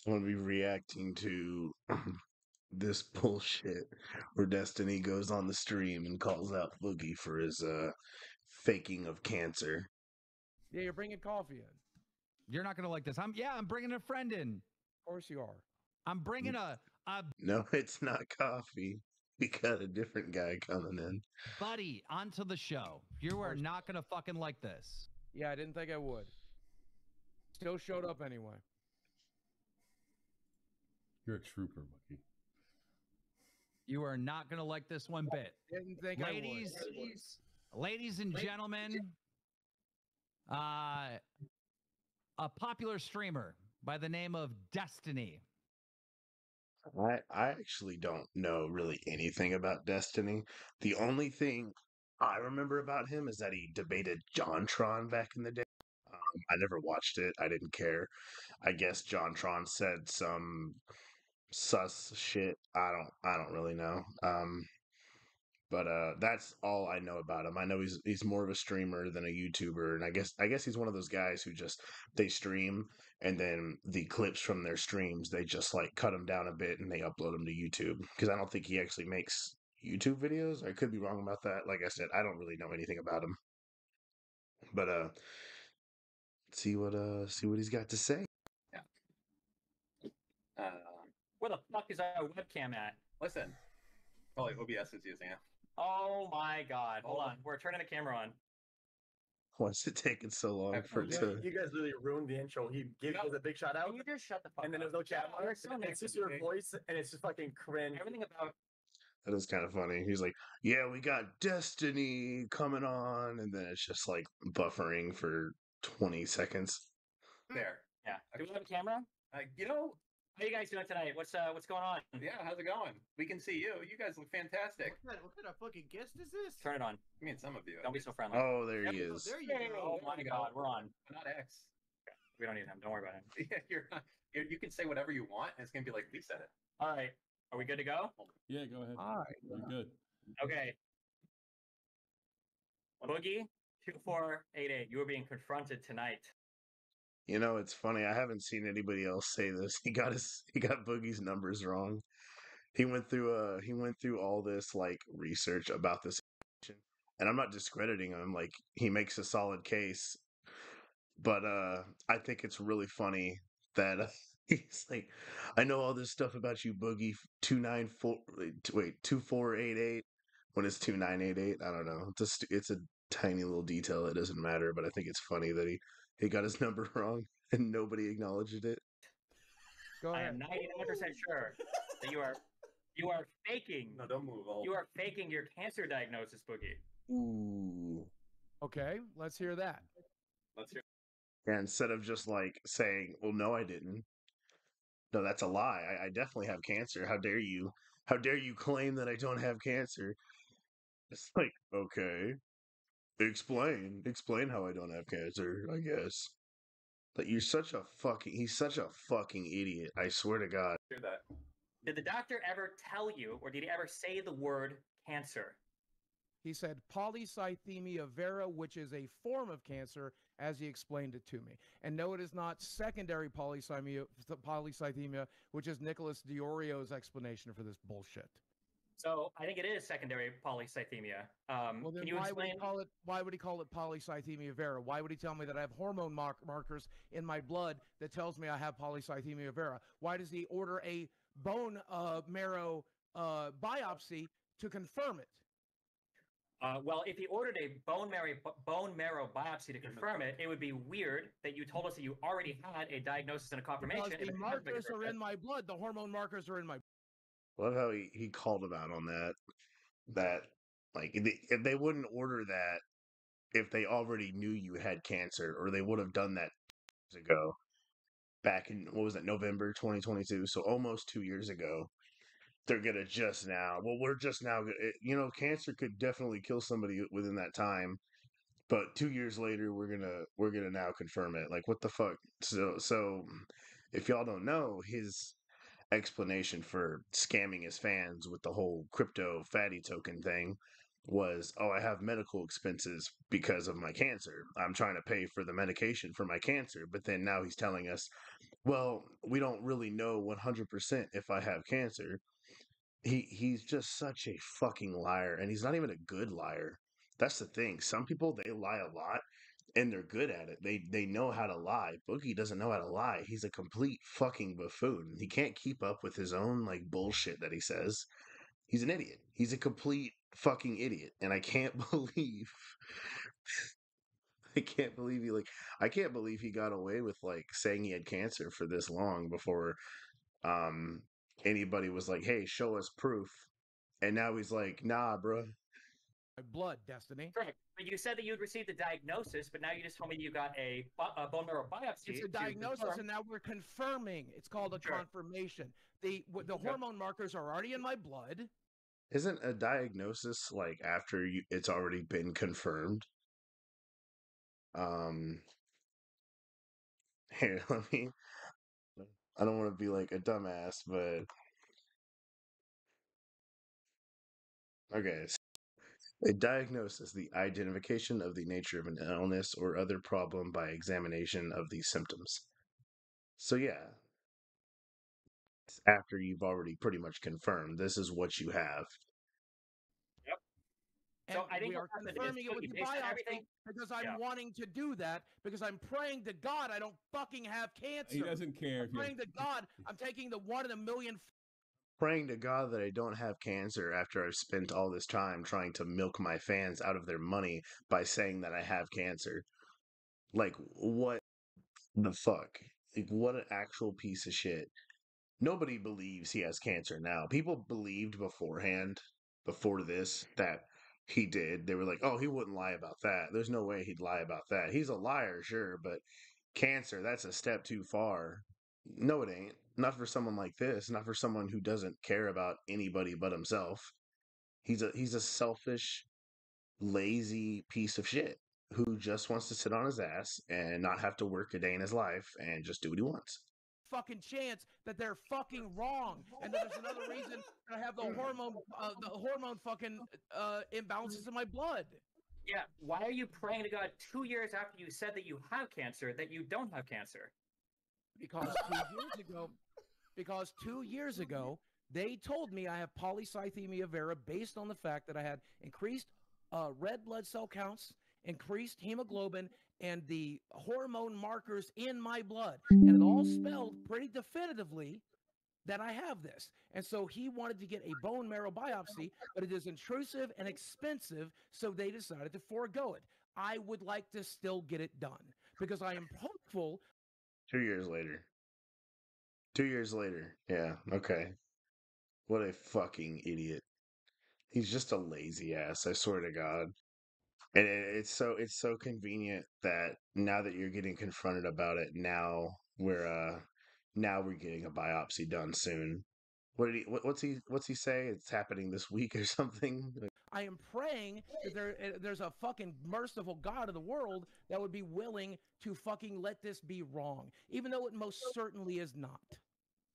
I'm gonna be reacting to this bullshit where Destiny goes on the stream and calls out Boogie for his faking of cancer. Yeah, you're bringing coffee in. You're not gonna like this. I'm bringing a friend in. Of course you are. I'm bringing a No, it's not coffee. We got a different guy coming in. buddy onto the show. You are not gonna fucking like this. Yeah, I didn't think I would. Still showed up anyway. You're a trooper, Boogie. You are not gonna like this one bit. Didn't think Ladies, I would. ladies and gentlemen, a popular streamer by the name of Destiny. I actually don't know really anything about Destiny. The only thing I remember about him is that he debated JonTron back in the day. I never watched it. I didn't care. I guess JonTron said some sus shit. I don't really know. But that's all I know about him. I know he's more of a streamer than a YouTuber, and I guess he's one of those guys who just they stream and then the clips from their streams they just like cut them down a bit and they upload them to YouTube because I don't think he actually makes YouTube videos. I could be wrong about that. Like I said, I don't really know anything about him. But see what he's got to say. Where the fuck is our webcam at? Listen. Probably OBS is using it. Oh my god. Hold on. We're turning the camera on. Why's it taking so long for it to? You guys really ruined the intro. He gave you a big shout out, Can you just shut the fuck and then up? there's no chat marks. so It's just your voice, and it's just fucking cringe. Everything about That is kind of funny. He's like, "Yeah, we got Destiny coming on," and then it's just like buffering for 20 seconds. There. yeah. Do we have a camera? How you guys doing tonight? What's going on? Yeah, how's it going? We can see you. You guys look fantastic. What kind of fucking guest is this? Turn it on. I mean, some of you. Don't be so friendly. Oh, there he is. There you Hey, go. oh my god, we're on. Not X. We don't need him. Don't worry about him. Yeah, you can say whatever you want, and it's gonna be like we said it. All right. Are we good to go? Yeah, go ahead. All right. You're good. Okay. Boogie 2488. You are being confronted tonight. You know, it's funny. I haven't seen anybody else say this. He got Boogie's numbers wrong. He went through all this like research about this, and I'm not discrediting him. Like he makes a solid case, but I think it's really funny that he's like, I know all this stuff about you, Boogie 2488 when it's 2988. I don't know. It's a tiny little detail. It doesn't matter, but I think it's funny that he got his number wrong and nobody acknowledged it. Go I ahead. am 99% sure that you are faking. No, don't move. You are faking your cancer diagnosis, Boogie. Ooh. Okay, let's hear that. Let's hear. Yeah, instead of just like saying, "Well, no, I didn't." No, that's a lie. I definitely have cancer. How dare you? How dare you claim that I don't have cancer? It's like, okay, explain how I don't have cancer. I guess. But he's such a fucking idiot. I swear to God. Hear that. Did the doctor ever tell you, or did he ever say the word cancer? He said polycythemia vera, which is a form of cancer, as he explained it to me. And no, it is not secondary polycythemia, which is Nicholas Diorio's explanation for this bullshit. So I think it is secondary polycythemia. Well, then Can you why explain? would he call it polycythemia vera? Why would he tell me that I have hormone markers in my blood that tells me I have polycythemia vera? Why does he order a bone marrow biopsy to confirm it? Well, if he ordered a bone marrow biopsy to confirm it, it would be weird that you told us that you already had a diagnosis and a confirmation. Because the markers are in my blood. The hormone markers are in my blood. Love how he called him out on that. That like they wouldn't order that if they already knew you had cancer, or they would have done that years ago. Back in what was it, November 2022? So almost 2 years ago. They're gonna just now. Well, we're just now. Cancer could definitely kill somebody within that time, but 2 years later, we're gonna now confirm it. Like, what the fuck? So if y'all don't know, his explanation for scamming his fans with the whole crypto fatty token thing was, oh, I have medical expenses because of my cancer. I'm trying to pay for the medication for my cancer. But then now he's telling us, Well, we don't really know 100% if I have cancer. He's just such a fucking liar, and he's not even a good liar. That's the thing. Some people they lie a lot and they're good at it. They know how to lie. Boogie doesn't know how to lie. He's a complete fucking buffoon. He can't keep up with his own like bullshit that he says. He's an idiot. He's a complete fucking idiot, and I can't believe I can't believe I can't believe he got away with like saying he had cancer for this long before um anybody was like, "Hey, show us proof." And now he's like, "Nah, bro." My blood, Destiny. Correct. But you said that you'd received a diagnosis, but now you just told me you got a bone marrow biopsy. It's a to diagnosis, confirm- and now we're confirming. It's called a Sure. confirmation. The hormone markers are already in my blood. Isn't a diagnosis like after it's already been confirmed? Um Here, let me I don't want to be like a dumbass, but okay. A diagnosis, the identification of the nature of an illness or other problem by examination of these symptoms. So yeah, it's after you've already pretty much confirmed this is what you have. Yep. And So I think we are what happened is confirming it with the based on biopsy everything. because I'm Yeah. wanting to do that because I'm praying to God I don't fucking have cancer. He doesn't care if I'm you. praying to God I'm taking the 1 in a million. Praying to God that I don't have cancer after I've spent all this time trying to milk my fans out of their money by saying that I have cancer. Like, what the fuck? Like, what an actual piece of shit. Nobody believes he has cancer now. People believed beforehand, before this, that he did. They were like, oh, he wouldn't lie about that. There's no way he'd lie about that. He's a liar, sure, but cancer, that's a step too far. No, it ain't. Not for someone like this, not for someone who doesn't care about anybody but himself. He's a selfish, lazy piece of shit who just wants to sit on his ass and not have to work a day in his life and just do what he wants. Fucking chance that they're fucking wrong, and that there's another reason that I have the hormone fucking imbalances in my blood. Yeah. Why are you praying to God 2 years after you said that you have cancer that you don't have cancer? Because 2 years ago, they told me I have polycythemia vera based on the fact that I had increased red blood cell counts, increased hemoglobin, and the hormone markers in my blood. And it all spelled pretty definitively that I have this. And so he wanted to get a bone marrow biopsy, but it is intrusive and expensive, so they decided to forego it. I would like to still get it done because I am hopeful. 2 years later. 2 years later. Yeah, okay. What a fucking idiot. He's just a lazy ass, I swear to God. And it's so convenient that now that you're getting confronted about it, now we're getting a biopsy done soon. What's he say? It's happening this week or something? I am praying that there's a fucking merciful God of the world that would be willing to fucking let this be wrong, even though it most certainly is not.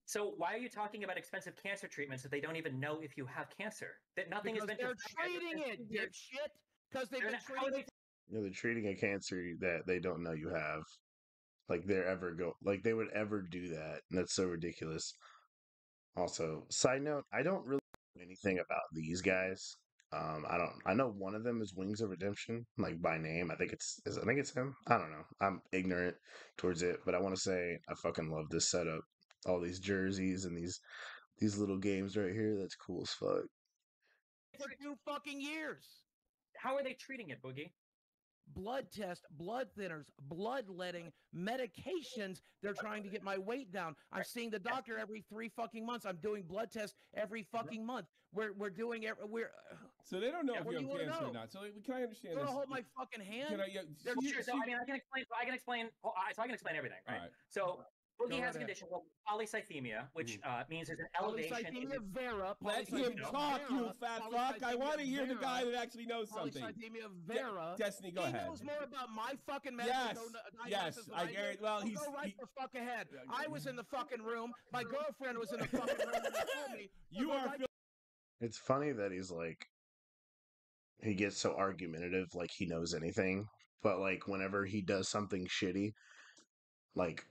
So why are you talking about expensive cancer treatments if they don't even know if you have cancer? That nothing Because has been they're confirmed treating in it, 2 years. dipshit. Because they've They're been not- how are treating they it. They're treating a cancer that they don't know you have. Like they would ever do that. And that's so ridiculous. Also, side note, I don't really know anything about these guys. I know one of them is Wings of Redemption, like by name. I think it's him. I don't know. I'm ignorant towards it, but I want to say I fucking love this setup. All these jerseys and these little games right here. That's cool as fuck. For 2 fucking years. How are they treating it, Boogie? Blood test, blood thinners, bloodletting, medications. They're trying to get my weight down. I'm seeing the doctor every 3 fucking months. I'm doing blood tests every fucking month. We're doing it. So they don't know if what you do have you wanna cancer or know? not. So can I understand You want this? to hold my fucking hand? Can I? Yeah, They're she- Sure. So she- I mean, I can explain. So I can explain everything, right? All right. So Boogie Go has a right condition called polycythemia, which means there's an elevation in Polycythemia vera. Let him polycythemia talk, you vera, fat fuck. I want to hear the guy vera, that actually knows something. Polycythemia vera. Destiny, go he ahead. knows more about my fucking medical Yes, diagnosis yes. than I do. guarantee. Well, So go right the fuck ahead. Yeah, I was in the fucking room. My girlfriend was in the fucking room when they told me. So you go are. right It's funny that he gets so argumentative, like he knows anything. But like whenever he does something shitty, like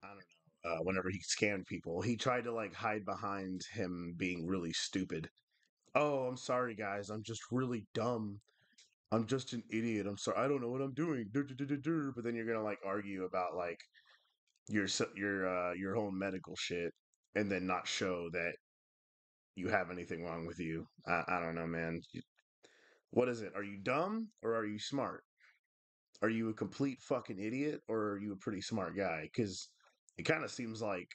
I don't know, whenever he scammed people, he tried to like hide behind him being really stupid. Oh, I'm sorry, guys. I'm just really dumb. I'm just an idiot. I'm sorry. I don't know what I'm doing. But then you're gonna like argue about like your whole medical shit, and then not show that you have anything wrong with you. I don't know, man. What is it? Are you dumb or are you smart? Are you a complete fucking idiot or are you a pretty smart guy? Because it kind of seems like,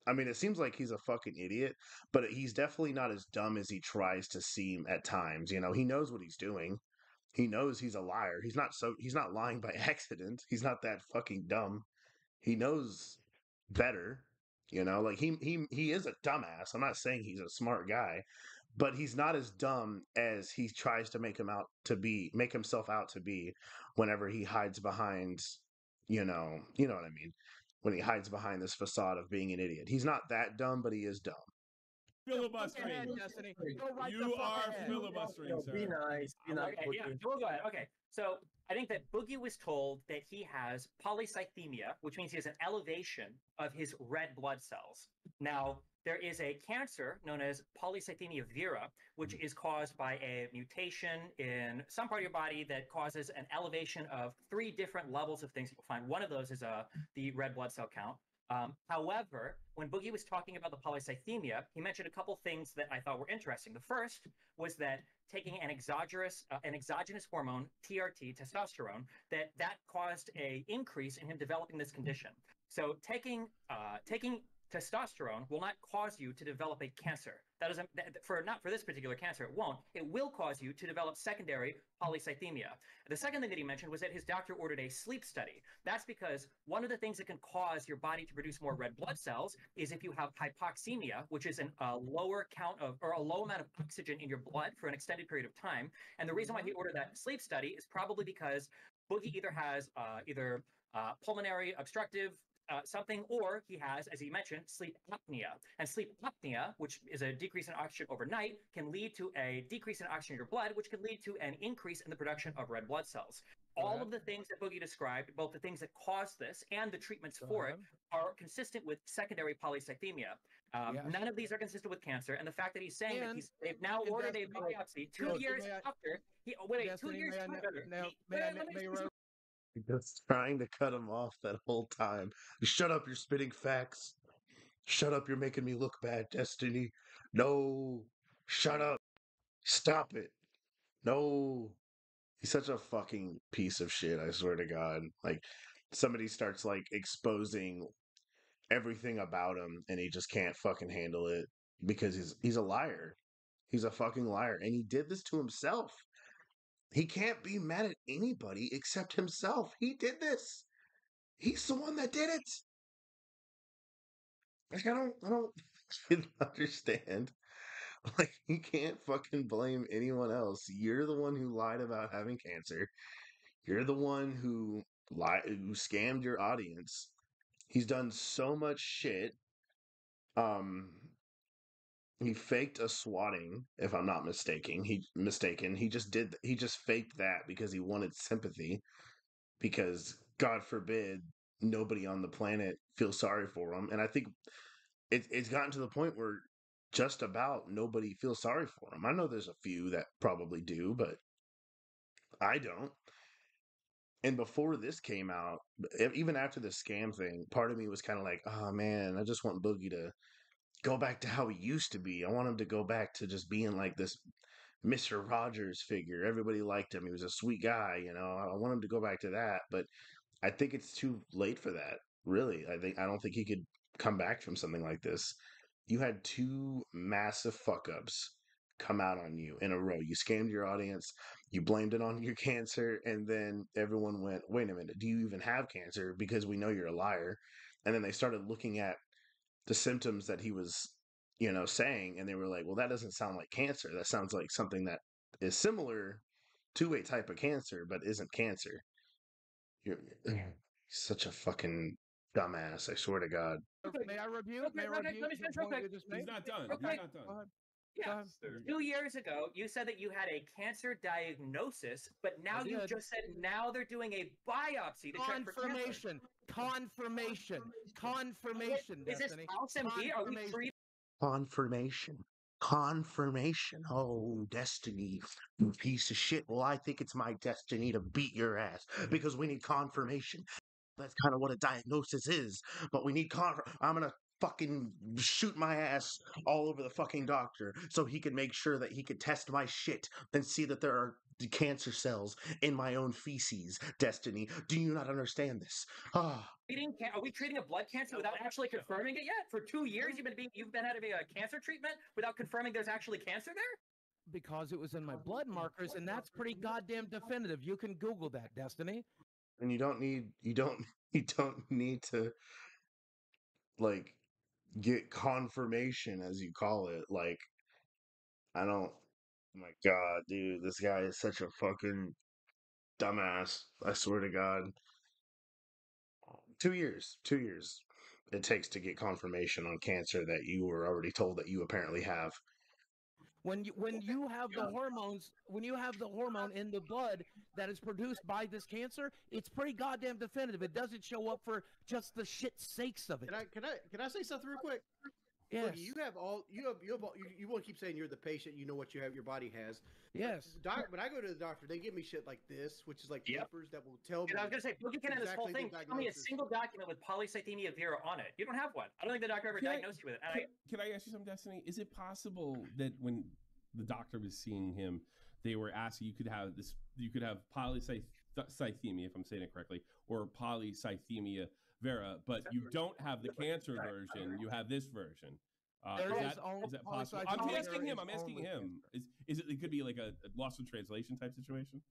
I mean, it seems like he's a fucking idiot, but he's definitely not as dumb as he tries to seem at times. You know, he knows what he's doing. He knows he's a liar. He's not lying by accident. He's not that fucking dumb. He knows better. You know, like he is a dumbass. I'm not saying he's a smart guy, but he's not as dumb as he tries to make himself out to be whenever he hides behind, you know what I mean? When he hides behind this facade of being an idiot. He's not that dumb, but he is dumb. Filibustering. Ahead, Destiny. Go right You the fuck are ahead. filibustering, Yo, be sir. nice. Be nice. Okay, yeah, Boogie. we'll go ahead. Okay, so I think that Boogie was told that he has polycythemia, which means he has an elevation of his red blood cells. Now, there is a cancer known as polycythemia vera, which is caused by a mutation in some part of your body that causes an elevation of 3 different levels of things. You'll find one of those is the red blood cell count. However, when Boogie was talking about the polycythemia, he mentioned a couple things that I thought were interesting. The first was that taking an exogenous hormone, TRT, testosterone, that caused a increase in him developing this condition. So taking testosterone will not cause you to develop a cancer. That doesn't not for this particular cancer. It won't. It will cause you to develop secondary polycythemia. The second thing that he mentioned was that his doctor ordered a sleep study. That's because one of the things that can cause your body to produce more red blood cells is if you have hypoxemia, which is a lower count of or a low amount of oxygen in your blood for an extended period of time. And the reason why he ordered that sleep study is probably because Boogie either has pulmonary obstructive something, or he has, as he mentioned, sleep apnea. And sleep apnea, which is a decrease in oxygen overnight, can lead to a decrease in oxygen in your blood, which can lead to an increase in the production of red blood cells. All of the things that Boogie described, both the things that cause this and the treatments for it, are consistent with secondary polycythemia. Yes. None of these are consistent with cancer, and the fact that he's saying that they've now and ordered a Destiny- biopsy 2 years after. Wait, 2 Destiny, years may I- after. now- Wait, may I- let me may finish. I- Just trying to cut him off that whole time. Shut up, you're spitting facts. Shut up, you're making me look bad, Destiny. No. Shut up. Stop it. No. He's such a fucking piece of shit, I swear to God. Like, somebody starts, like, exposing everything about him, and he just can't fucking handle it because he's a liar. He's a fucking liar. And he did this to himself. He can't be mad at anybody except himself. He did this. He's the one that did it. Like, I don't understand. Like, you can't fucking blame anyone else. You're the one who lied about having cancer. You're the one who scammed your audience. He's done so much shit. Um, he faked a swatting, if I'm not mistaken. He just faked that because he wanted sympathy. Because God forbid nobody on the planet feels sorry for him. And I think it's gotten to the point where just about nobody feels sorry for him. I know there's a few that probably do, but I don't. And before this came out, even after the scam thing, part of me was kind of like, oh man, I just want Boogie to go back to how he used to be. I want him to go back to just being like this Mr. Rogers figure. Everybody liked him. He was a sweet guy, you know. I want him to go back to that, but I think it's too late for that. Really. I don't think he could come back from something like this. You had 2 massive fuck ups come out on you in a row. You scammed your audience, you blamed it on your cancer, and then everyone went, wait a minute, do you even have cancer? Because we know you're a liar. And then they started looking at the symptoms that he was, saying, and they were like, well, that doesn't sound like cancer. That sounds like something that is similar to a type of cancer, but isn't cancer. You're such a fucking dumbass, I swear to God. May I rebuke? May I rebuke let me the finish real point quick. you just made? He's not done. Okay. He's not done. Go ahead. Yeah. 2 years ago, you said that you had a cancer diagnosis, but now you did. just said now they're doing a biopsy to check for cancer. Confirmation, Is this Destiny. House MD? Are we Confirmation. treating Confirmation. Oh, Destiny, you piece of shit. Well, I think it's my destiny to beat your ass because we need confirmation. That's kind of what a diagnosis is. But we need I'm gonna fucking shoot my ass all over the fucking doctor so he can make sure that he can test my shit and see that there are cancer cells in my own feces. Destiny, do you not understand this? Ah. Are we treating a blood cancer without actually confirming it yet? For 2 years, you've been having a cancer treatment without confirming there's actually cancer there. Because it was in my blood markers, and that's pretty goddamn definitive. You can Google that, Destiny. And you don't need to like get confirmation as you call it. Like I don't. My God, dude, this guy is such a fucking dumbass. I swear to God. 2 years. 2 years it takes to get confirmation on cancer that you were already told that you apparently have. When you have the hormones, when you have the hormone in the blood that is produced by this cancer, it's pretty goddamn definitive. It doesn't show up for just the shit sakes of it. Can I say something real quick? Yes. Boogie, you want to keep saying you're the patient. You know what your body has. Yes. When I go to the doctor, they give me shit like this, which is like Yep. papers that will tell me. And I was gonna say, Boogie can have this whole exactly thing. the Tell me a diagnosis. single document with polycythemia vera on it. You don't have one. I don't think the doctor ever diagnosed you with it. And Can I ask you something, Destiny? Is it possible that when the doctor was seeing him, they were asking you could have polycythemia, if I'm saying it correctly, or polycythemia vera, but you don't have the cancer version. You have this version. Is that possible? I'm asking him. Is it? It could be like a loss of translation type situation.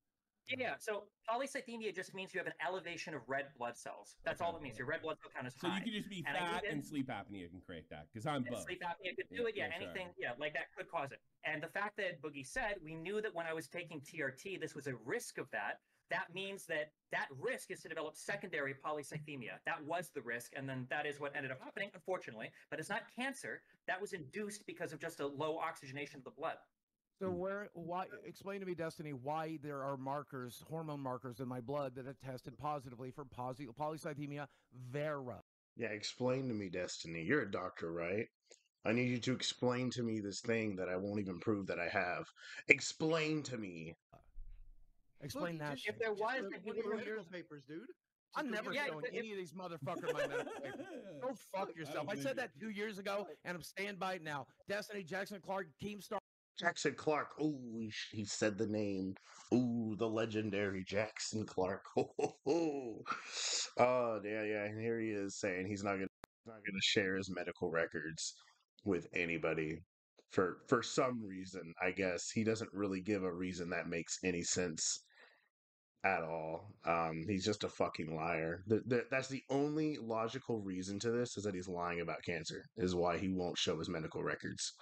yeah, so polycythemia just means you have an elevation of red blood cells. That's all it means. Your red blood cell count is So high. you could just be And fat and sleep apnea can create that because I'm both. Sleep apnea could do it. Yeah, sure. anything. Yeah, like that could cause it. And the fact that Boogie said, we knew that when I was taking TRT, this was a risk of that. That means that risk is to develop secondary polycythemia. That was the risk, and then that is what ended up happening, unfortunately. But it's not cancer. That was induced because of just a low oxygenation of the blood. So why? Explain to me, Destiny, why there are markers, hormone markers in my blood that have tested positively for polycythemia vera. Yeah, explain to me, Destiny. You're a doctor, right? I need you to explain to me this thing that I won't even prove that I have. Explain to me. Explain that. If there was, one of your medical papers, dude. I'm never showing any of these motherfuckers my medical papers. Go fuck yourself. I said that 2 years ago, and I'm standing by it now. Destiny, Jackson Clark, Keemstar. Jackson Clark. Oh, he said the name. Ooh, the legendary Jackson Clark. Oh, yeah. And here he is saying he's not gonna share his medical records with anybody for some reason. I guess he doesn't really give a reason that makes any sense at all. He's just a fucking liar. That's the only logical reason to this is that he's lying about cancer. Is why he won't show his medical records.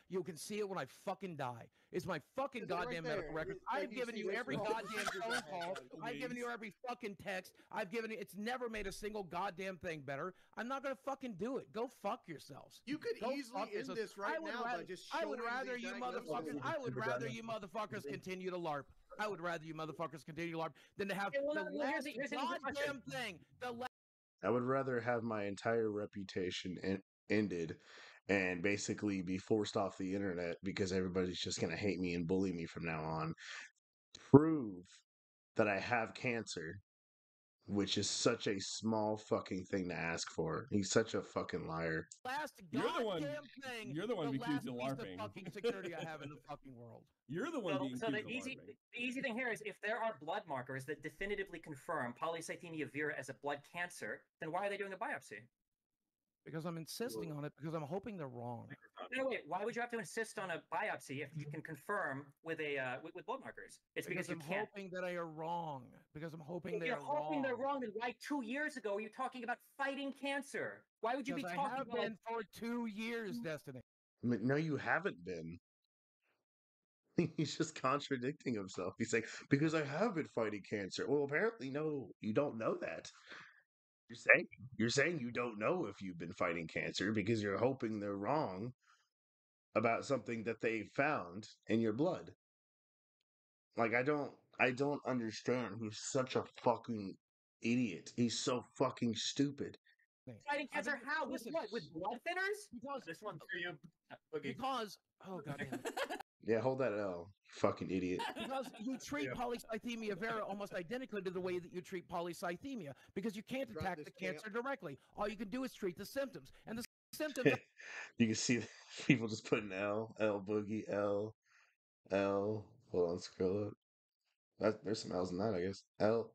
You can see it when I fucking die. It's my fucking goddamn medical record. I've given you every goddamn phone call. I've given you every fucking text. I've given you. It's never made a single goddamn thing better. I'm not gonna fucking do it. Go fuck yourselves. You could easily end this right now by just showing I would rather these you diagnoses. motherfuckers. I would rather you motherfuckers continue to LARP. I would rather you motherfuckers continue to LARP than to have the last goddamn thing. I would rather have my entire reputation ended and basically be forced off the internet because everybody's just going to hate me and bully me from now on. Prove that I have cancer, which is such a small fucking thing to ask for. He's such a fucking liar. You're the one accused of LARPing. Fucking security I have in the fucking world. You're the one being accused of the LARPing. easy thing here is if there are blood markers that definitively confirm polycythemia vera as a blood cancer, then why are they doing a biopsy? Because I'm insisting on it because I'm hoping they're wrong. No, wait. Why would you have to insist on a biopsy if you can confirm with with blood markers? It's because you I'm can't. hoping that I are wrong. Because I'm hoping If you're hoping they're wrong, then why 2 years ago were you talking about fighting cancer? Why would you be talking I have about? been for 2 years, Destiny. No, you haven't been. He's just contradicting himself. He's like, because I have been fighting cancer. Well, apparently, no, you don't know that. You're saying you don't know if you've been fighting cancer because you're hoping they're wrong. about something that they found in your blood. Like I don't understand. He's such a fucking idiot. He's so fucking stupid. Fighting cancer how? With what? With blood thinners? Because This one's for you, Boogie. because oh god damn it. Yeah, hold that L, fucking idiot. Because you treat polycythemia vera almost identically to the way that you treat polycythemia, because you can't attack the cancer directly. All you can do is treat the symptoms, and the symptoms. You can see people just putting L Boogie, L. Hold on, scroll up. There's some L's in that, I guess. L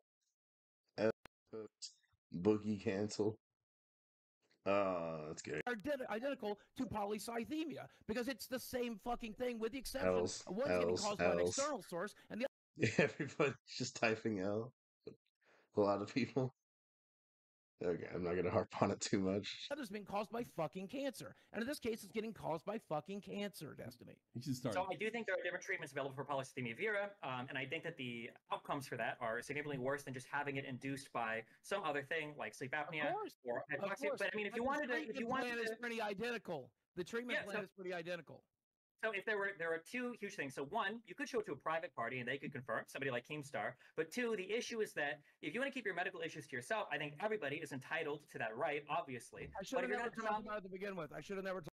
Boogie cancel. That's good. Are identical to polycythemia because it's the same fucking thing, with the exception L's, of one's getting L's, caused by an L's. external source, and the Everybody's just typing L. A lot of people. Okay, I'm not gonna harp on it too much. other's being caused by fucking cancer, and in this case, it's getting caused by fucking cancer. Destiny. You should start. So I do think there are different treatments available for polycythemia vera, and I think that the outcomes for that are significantly worse than just having it induced by some other thing like sleep apnea or hypoxia. But I mean, if you wanted to, is pretty identical. The treatment plan is pretty identical. So if there are two huge things. So one, you could show it to a private party and they could confirm, somebody like Keemstar. But two, the issue is that if you want to keep your medical issues to yourself, I think everybody is entitled to that right, obviously. I should have never talked about it to begin with. I should have never.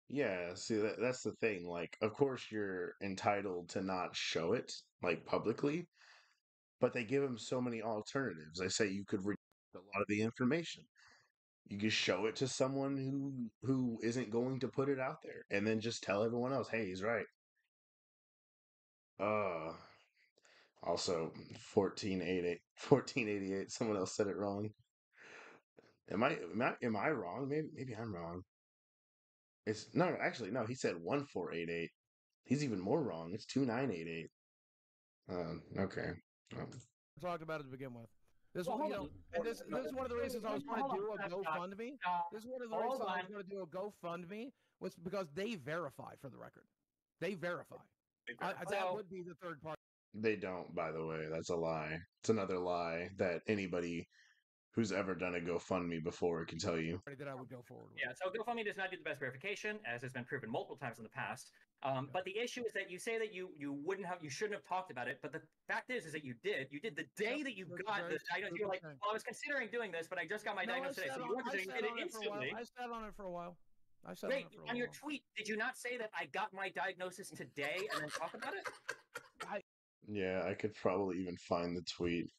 Yeah, see that's the thing. Like, of course you're entitled to not show it like publicly, but they give him so many alternatives. They say you could read a lot of the information. You can show it to someone who isn't going to put it out there, and then just tell everyone else, "Hey, he's right." Also 1488. Someone else said it wrong. Am I wrong? Maybe I'm wrong. It's no, actually no. He said 1488. He's even more wrong. It's 2988. Okay. Talked about it to begin with. This is one of the reasons I was going to do a GoFundMe. This is one of the reasons I was going to do a GoFundMe was because they verify, for the record. They verify. That would be the third party. They don't, by the way. That's a lie. It's another lie that anybody who's ever done a GoFundMe before can tell you. That I would go forward with. Yeah, so GoFundMe does not do the best verification, as has been proven multiple times in the past. But the issue is that you say that you shouldn't have talked about it, but the fact is that you did. You did the day that you got the diagnosis. You're like, well, I was considering doing this, but I just got my diagnosis today. So you weren't doing it instantly. I sat on it for a while. Wait, on your tweet, did you not say that I got my diagnosis today and then talk about it? Yeah, I could probably even find the tweet.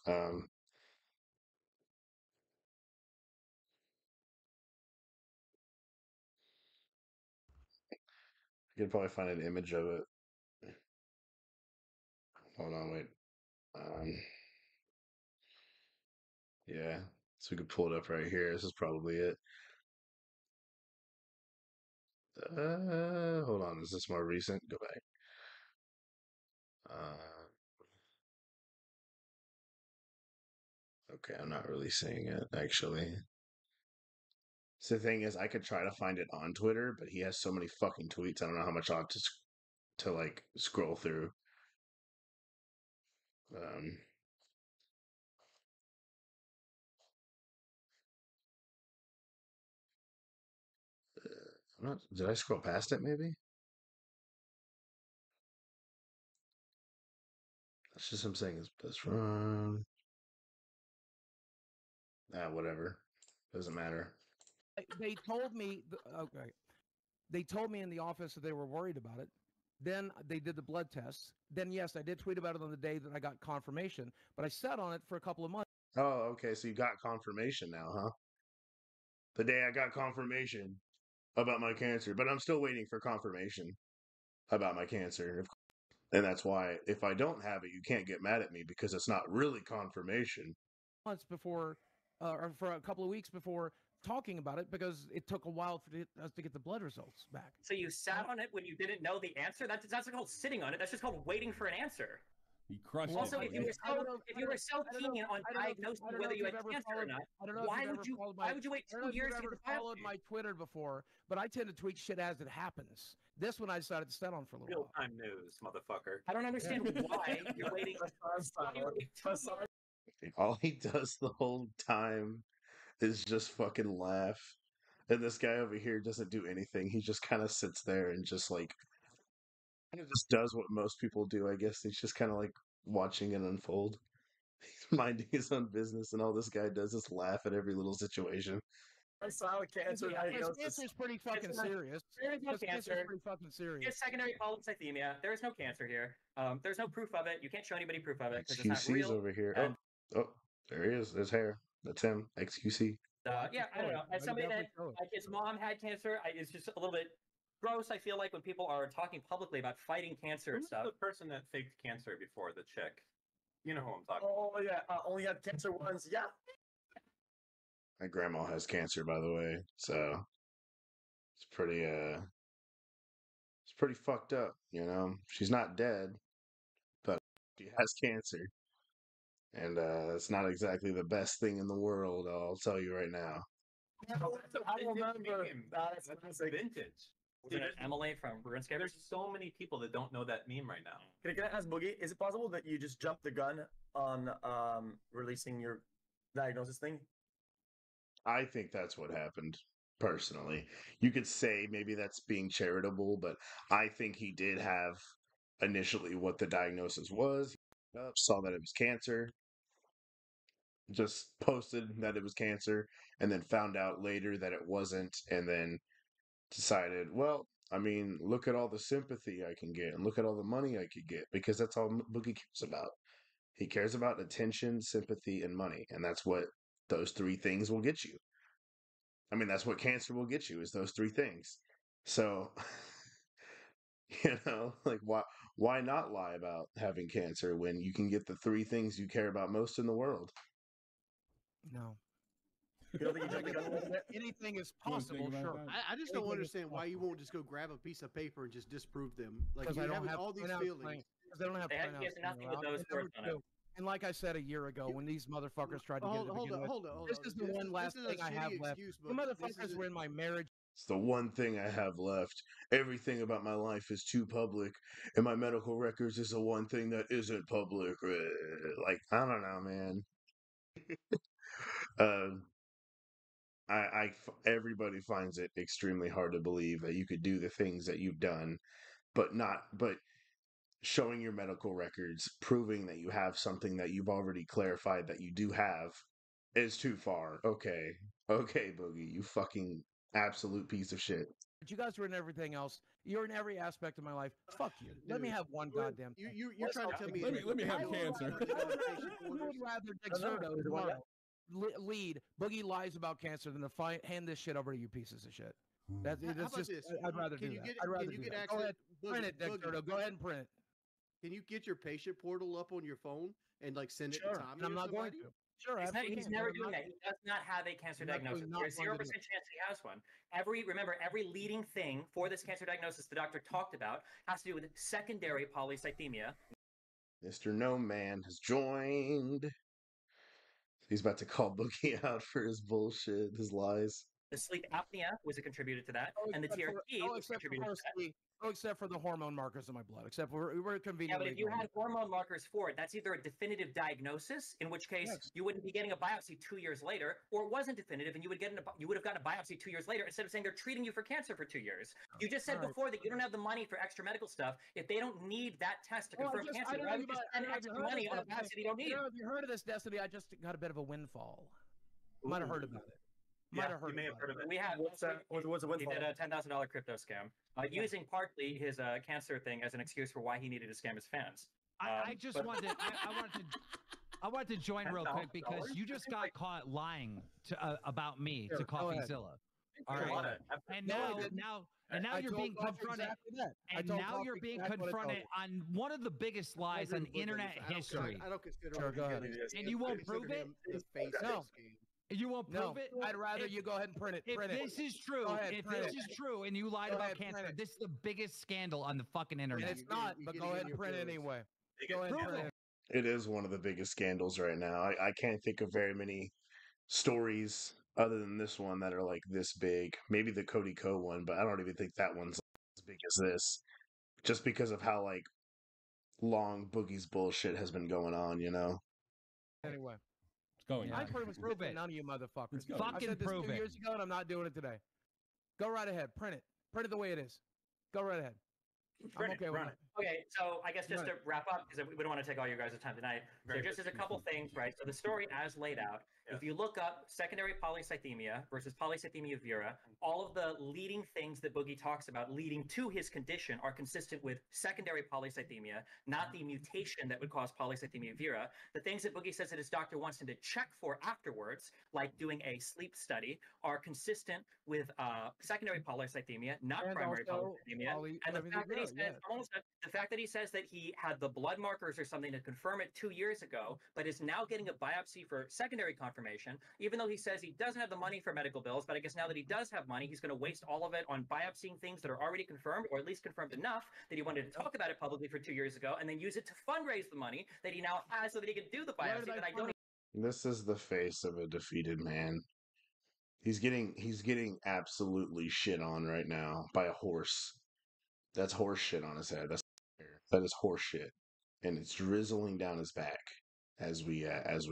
I could probably find an image of it. Hold on, wait. Yeah, so we could pull it up right here. This is probably it. Hold on. Is this more recent? Go back. Okay, I'm not really seeing it, actually. So the thing is, I could try to find it on Twitter, but he has so many fucking tweets. I don't know how much I'll have to like scroll through. Did I scroll past it? Maybe that's just him saying his best friend. Whatever. Doesn't matter. They told me. Okay. They told me in the office that they were worried about it. Then they did the blood tests. Then, yes, I did tweet about it on the day that I got confirmation, but I sat on it for a couple of months. Oh, okay. So you got confirmation now, huh? The day I got confirmation about my cancer, but I'm still waiting for confirmation about my cancer. And that's why if I don't have it, you can't get mad at me because it's not really confirmation. Months before, or for a couple of weeks before talking about it, because it took a while for us to get the blood results back. So you sat on it when you didn't know the answer? That's not called sitting on it. That's just called waiting for an answer. He crushed it. Also, if you were so keen on diagnosing whether you had cancer or not, why would you wait 2 years to get the biopsy? Followed my Twitter before, but I tend to tweet shit as it happens. This one I decided to sit on for a little while. Real-time news, motherfucker. I don't understand why you're waiting. All he does the whole time is just fucking laugh. And this guy over here doesn't do anything. He just kind of sits there and just like kind of just does what most people do, I guess. He's just kind of like watching it unfold. He's minding his own business, and all this guy does is laugh at every little situation. I saw a cancer diagnosis. Cancer's pretty fucking serious. There is no Cancer's cancer. pretty fucking serious. It's secondary polycythemia. There is no cancer here. There's no proof of it. You can't show anybody proof of it because it's not XQC's real. over here. And, Oh, there he is. There's hair. That's him. XQC. yeah, I don't know. As somebody that like his mom had cancer, it's just a little bit gross. I feel like when people are talking publicly about fighting cancer and Who's stuff. the person that faked cancer before, the chick? You know who I'm talking Oh yeah, only had cancer once. Yeah. My grandma has cancer, by the way, so it's pretty fucked up, you know. She's not dead, but she has cancer, and it's not exactly the best thing in the world. I'll tell you right now. I remember. That's vintage. Was it Emily from RuneScape? There's so many people that don't know that meme right now. Can I ask Boogie? Is it possible that you just jumped the gun on releasing your diagnosis thing? I think that's what happened, personally. You could say maybe that's being charitable, but I think he did have initially what the diagnosis was. He saw that it was cancer, just posted that it was cancer, and then found out later that it wasn't, and then decided, well, I mean, look at all the sympathy I can get, and look at all the money I could get, because that's all Boogie cares about. He cares about attention, sympathy, and money, and that's what those three things will get you. I mean, that's what cancer will get you, is those three things. So, like why not lie about having cancer when you can get the three things you care about most in the world? No. You don't think you jumped the gun? Anything is You wanna think possible, about sure. that? I just don't understand why you won't just go grab a piece of paper and just disprove them. Like Because you're I don't having have all these printouts feelings. playing- Because they don't have They had printouts nothing laying with around. those And number words on it. two, and like I said a year ago, when these motherfuckers tried to get it to begin with, this is the one last thing I have left. The motherfuckers were in my marriage. It's the one thing I have left. Everything about my life is too public, and my medical records is the one thing that isn't public. Like, I don't know, man. uh, everybody finds it extremely hard to believe that you could do the things that you've done, but showing your medical records, proving that you have something that you've already clarified that you do have, is too far. Okay, Boogie, you fucking absolute piece of shit. But you guys are in everything else. You're in every aspect of my life. Fuck you. Let me Dude, have one goddamn thing. You're trying to tell me. Let me have cancer. I would rather Dexerto tomorrow lead. Boogie lies about cancer than to hand this shit over to you pieces of shit. That's How about just. this? I'd rather Can do you that. get- I'd rather can you do get that. Go access- ahead, print it, Boogie. Dexerto. Go ahead and print it. Can you get your patient portal up on your phone and like send it Sure, to Tommy and I'm or not going somebody? to. Sure, absolutely. He's never doing that. He does not have a cancer I'm absolutely diagnosis. not There's going to 0% do it. chance he has one. Every leading thing for this cancer diagnosis the doctor talked about has to do with secondary polycythemia. Mr. No Man has joined. He's about to call Boogie out for his bullshit, his lies. The sleep apnea was a contributor to that, and the TRT was contributed to that. Except for the hormone markers in my blood. Except we're Yeah, conveniently. but if you had hormone markers for it, that's either a definitive diagnosis, in which case Yes. you wouldn't be getting a biopsy 2 years later, or it wasn't definitive, and you would have gotten a biopsy 2 years later instead of saying they're treating you for cancer for 2 years. You just said All right. before that you don't have the money for extra medical stuff. If they don't need that test to confirm cancer, why would you spend extra money on a biopsy they don't need? Have you heard of this, Destiny? I just got a bit of a windfall. Might have heard about it. Might have heard you may have about heard of it. We have. What's a He windfall? did a $10,000 crypto scam, using partly his cancer thing as an excuse for why he needed to scam his fans. I just wanted to, I wanted to join real quick because you just got caught lying to about me Sure, to go ahead. CoffeeZilla. All There's a lot right. of- And No, I now, didn't. now I you're told being Coffee confronted. exactly that. I And told now Coffee you're being exactly what I told confronted him. on one of the biggest lies I on agree with both of internet these. I don't- history. I don't consider Sure, him go ahead. And you won't consider prove it? him the face of No. this game. You won't No, prove it? I'd rather If- you go ahead and print it. If Print it. this is true, Go ahead, if print this it. is true, and you lied Go about ahead, print cancer, it. this is the biggest scandal on the fucking And internet. it's not, you're but getting go in ahead and your print it feelings. anyway. Go ahead and Prove print it. it. It is one of the biggest scandals right now. I can't think of very many stories other than this one that are like this big. Maybe the Cody Co one, but I don't even think that one's as big as this. Just because of how like long Boogie's bullshit has been going on, you know? Anyway, Going. I pretty much Prove prove it. none of you motherfuckers. Let's go. I Fucking said this prove 2 it. years ago, and I'm not doing it today. Go right ahead. Print it. Print it the way it is. Go right ahead. I'm okay with it. Okay, so I guess just to wrap up, because we don't want to take all your guys' time tonight. So just as a couple things, right? So the story as laid out, if you look up secondary polycythemia versus polycythemia vera, all of the leading things that Boogie talks about leading to his condition are consistent with secondary polycythemia, not the mutation that would cause polycythemia vera. The things that Boogie says that his doctor wants him to check for afterwards, like doing a sleep study, are consistent with secondary polycythemia, not And primary also polycythemia. And the fact that he says, the fact that he says that he had the blood markers or something to confirm it 2 years ago, but is now getting a biopsy for secondary confirmation, even though he says he doesn't have the money for medical bills, but I guess now that he does have money, he's going to waste all of it on biopsying things that are already confirmed, or at least confirmed enough that he wanted to talk about it publicly for 2 years ago, and then use it to fundraise the money that he now has so that he can do the biopsy that I don't. This is the face of a defeated man. He's getting absolutely shit on right now by a horse. That's horse shit on his head. That is horse shit, and it's drizzling down his back as we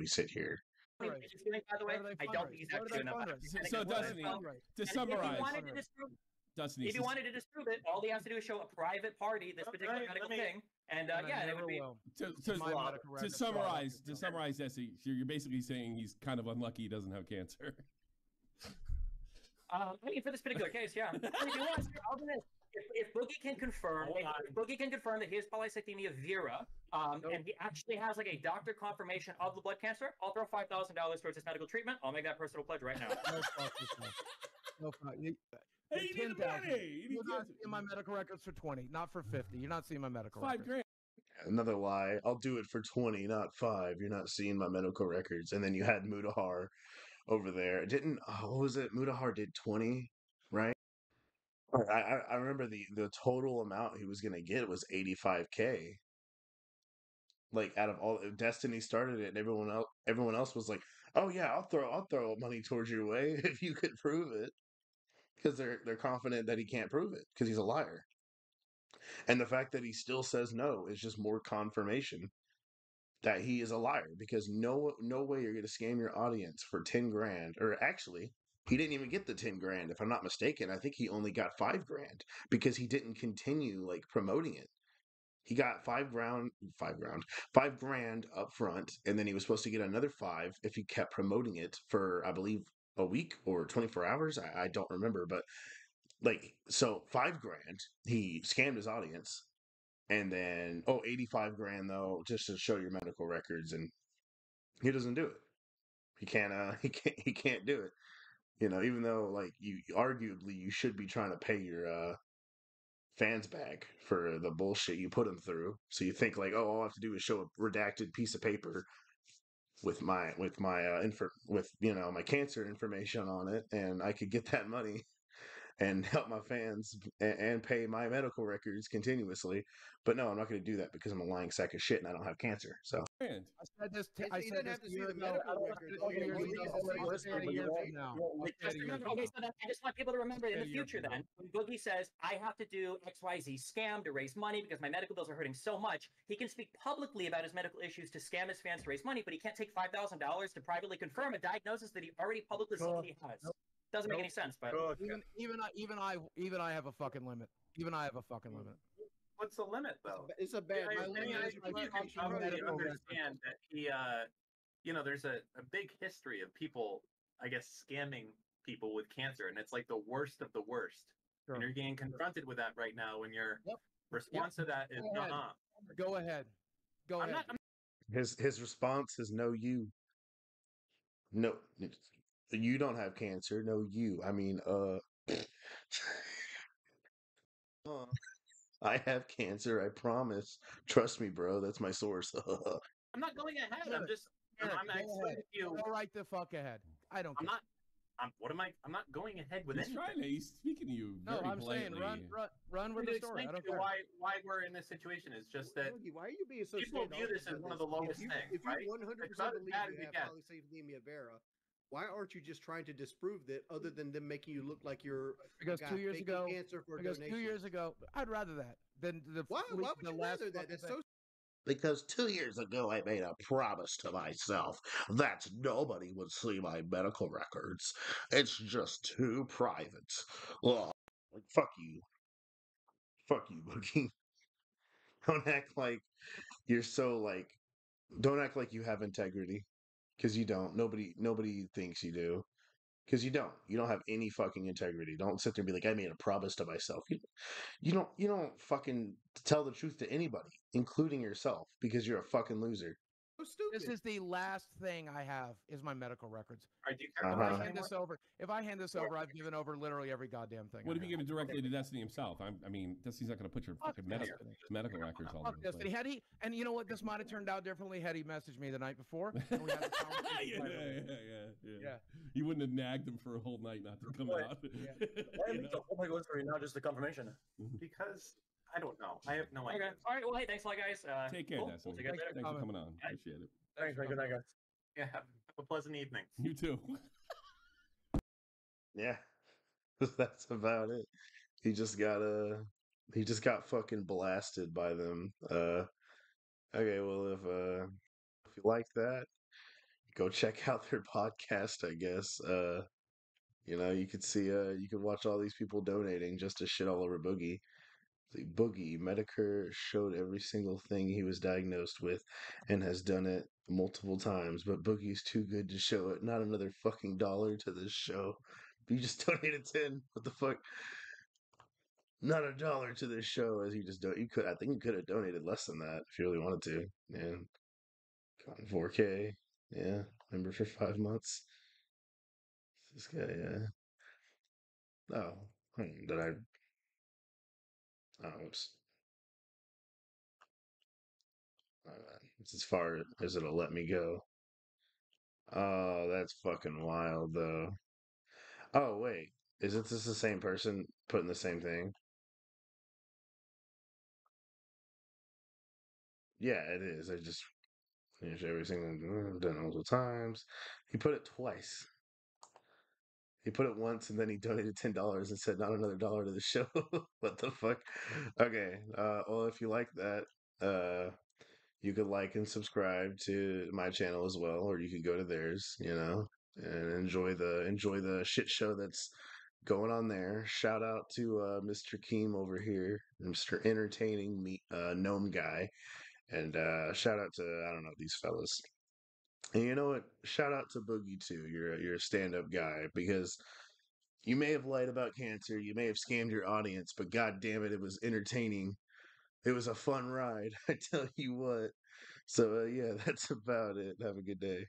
sit here. By the way, I don't think he's actually enough. So Destiny, to summarize, if he wanted to disprove it, all he has to do is show a private party this particular medical thing, and yeah, it would be. To summarize, Destiny, you're basically saying he's kind of unlucky he doesn't have cancer. I mean, for this particular case, yeah. If Boogie can confirm, that he has polycythemia vera, and he actually has like a doctor confirmation of the blood cancer, I'll throw $5,000 towards his medical treatment. I'll make that personal pledge right now. No fuck. Hey, you need the money. You're not seeing my medical records for 20, not for 50. You're not seeing my medical records. $5,000. Another lie. I'll do it for 20, not 5. You're not seeing my medical records. And then you had Mudahar over there. What was it? Mudahar did 20, right? I remember the total amount he was gonna get was 85K. Like out of all, Destiny started it, and everyone else was like, "Oh yeah, I'll throw money towards your way if you could prove it," because they're confident that he can't prove it because he's a liar. And the fact that he still says no is just more confirmation that he is a liar, because no way you're going to scam your audience for 10 grand. Or actually, he didn't even get the 10 grand. If I'm not mistaken, I think he only got 5 grand because he didn't continue like promoting it. He got 5 grand up front, and then he was supposed to get another 5 if he kept promoting it for, I believe, a week or 24 hours. I don't remember, but like, so 5 grand, he scammed his audience. And then, 85 grand though, just to show your medical records, and he doesn't do it. He can't do it. You know, even though like arguably you should be trying to pay your fans back for the bullshit you put them through. So you think like, all I have to do is show a redacted piece of paper with my my cancer information on it, and I could get that money and help my fans and pay my medical records continuously. But no, I'm not going to do that because I'm a lying sack of shit and I don't have cancer. So I said this. I said this a year ago. Okay, so I just want people to remember in the future then, when Boogie says, I have to do XYZ scam to raise money because my medical bills are hurting so much, he can speak publicly about his medical issues to scam his fans to raise money, but he can't take $5,000 to privately confirm a diagnosis that he already publicly said he has. Doesn't make any sense, but even I have a fucking limit. Even I have a fucking limit. What's the limit, though? It's a bad. I understand that he, there's a big history of people, I guess, scamming people with cancer, and it's like the worst of the worst. Sure. And you're getting confronted with that right now, when your response to that is, Go ahead. Go ahead. His response is no, you. No, you don't have cancer. No, you. I mean, I have cancer. I promise. Trust me, bro. That's my source. I'm not going ahead. I'm just. I'm explaining to you. Go right the fuck ahead. I don't. I'm not. I'm not going ahead with anything. He's speaking to you. No, very I'm politely. saying run with the story. I don't care. Why we're in this situation is just that. Why are you being so? People view this as one of the lowest things, right? If you 100% believe you have polycythemia vera, why aren't you just trying to disprove that, other than them making you look like you're because 2 years ago? Cancer for because donation. 2 years ago, I'd rather that than the. Why would you rather that? That's so because 2 years ago I made a promise to myself that nobody would see my medical records. It's just too private. Ugh. Like, fuck you, Boogie. Don't act like you're so like. Don't act like you have integrity, because you don't. Nobody thinks you do. Because you don't. You don't have any fucking integrity. Don't sit there and be like, I made a promise to myself. You don't fucking tell the truth to anybody, including yourself, because you're a fucking loser. So stupid. This is the last thing I have is my medical records. Right, do you care If about I this hand anymore? this over, I've given over literally every goddamn thing. What if you give it directly to Destiny himself? I mean, Destiny's not going to put your fucking medical records all over the Destiny. place. And you know what? This might have turned out differently had he messaged me the night before. And we had the conversation yeah. You wouldn't have nagged him for a whole night not to come out. Why make the whole history, not just the confirmation? Because I don't know. I have no idea. Okay. All right. Well, hey, thanks a lot, guys. Take care, Cool. Destiny. We'll see you guys later. Thanks for coming on. Appreciate it. Thanks, man. Good night, guys. Yeah, have a pleasant evening. You too. Yeah, that's about it. He just got fucking blasted by them. Okay, well if you like that, go check out their podcast, I guess. You could see you could watch all these people donating just to shit all over Boogie. The Boogie Medicare showed every single thing he was diagnosed with and has done it multiple times, but Boogie's too good to show it. Not another fucking dollar to this show. You just donated 10. What the fuck? Not a dollar to this show, as you just don't. I think you could have donated less than that if you really wanted to. Yeah, 4K. Yeah, member for 5 months. This guy, yeah. Oh, did I? Oh, oops. It's as far as it'll let me go. Oh, that's fucking wild, though. Oh, wait. Is it this the same person putting the same thing? Yeah, it is. I just finished every single done multiple times. He put it twice. He put it once and then he donated $10 and said not another dollar to the show. What the fuck? Okay. Well, if you like that, you could like and subscribe to my channel as well, or you could go to theirs, and enjoy the shit show that's going on there. Shout out to Mr. Keem over here, Mr. Entertaining Me Gnome Guy, and shout out to I don't know these fellas. And you know what? Shout out to Boogie too. You're a stand up guy because you may have lied about cancer, you may have scammed your audience, but god damn it, it was entertaining. It was a fun ride. I tell you what. So yeah, that's about it. Have a good day.